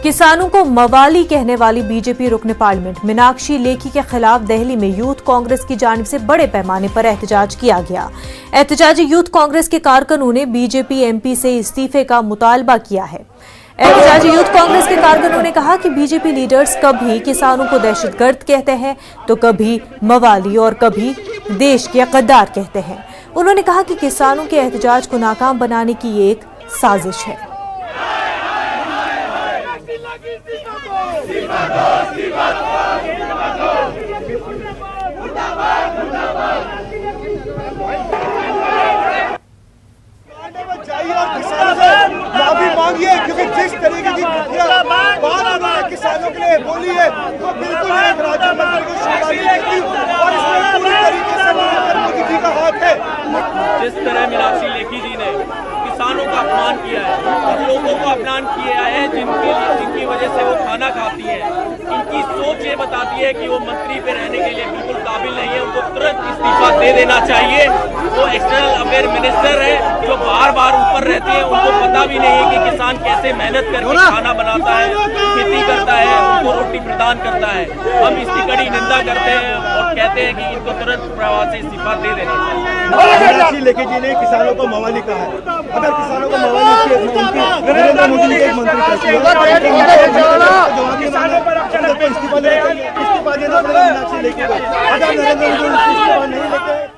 किसानों को मवाली कहने वाली बीजेपी रुकन पार्लियामेंट मीनाक्षी लेखी के खिलाफ दिल्ली में यूथ कांग्रेस की जानिब से बड़े पैमाने पर एहतजाज किया गया। एहतजाजी यूथ कांग्रेस के कारकुनों ने बीजेपी एमपी से इस्तीफे का मुतालबा किया है। एहतजाजी यूथ कांग्रेस के कारकुनों ने कहा कि बीजेपी लीडर्स कभी किसानों को दहशतगर्द कहते हैं तो कभी मवाली और कभी देश के गद्दार कहते हैं। उन्होंने कहा कि किसानों के एहतजाज को नाकाम बनाने की ये एक साजिश है। माफी मांगिए क्योंकि जिस तरीके की बात किसानों के लिए बोली है तो बिल्कुल एक राज्य मंत्री को श्रद्धांजलि और इसमें पूरी तरीके से मोदी जी का हाथ है। जिस तरह मीनाक्षी लेखी जी ने किसानों का अपमान किया है और लोगों को अपमान किया है जिनकी वजह से वो खाना खाती है, इनकी सोच ये बताती है कि वो मंत्री पे रहने के लिए बिल्कुल काबिल नहीं है। उनको तुरंत इस्तीफा दे देना चाहिए। वो एक्सटर्नल अफेयर मिनिस्टर है जो बार बार ऊपर रहते हैं, उनको पता भी नहीं है कि किसान कैसे मेहनत करके खाना बनाता है, खेती करता है, उनको रोटी प्रदान करता है। हम इसकी कड़ी निंदा करते हैं और कहते हैं कि इनको तुरंत प्रभाव से इस्तीफा दे देना चाहिए। मीनाक्षी लेखी जी ने किसानों को मवाली कहा है। अगर किसानों को मवाली नरेंद्र मोदी जी एक मंत्री इस्तीफा देना पड़ेगा मीनाक्षी लेखी को। अगर नरेंद्र मोदी इस्तीफा नहीं लेते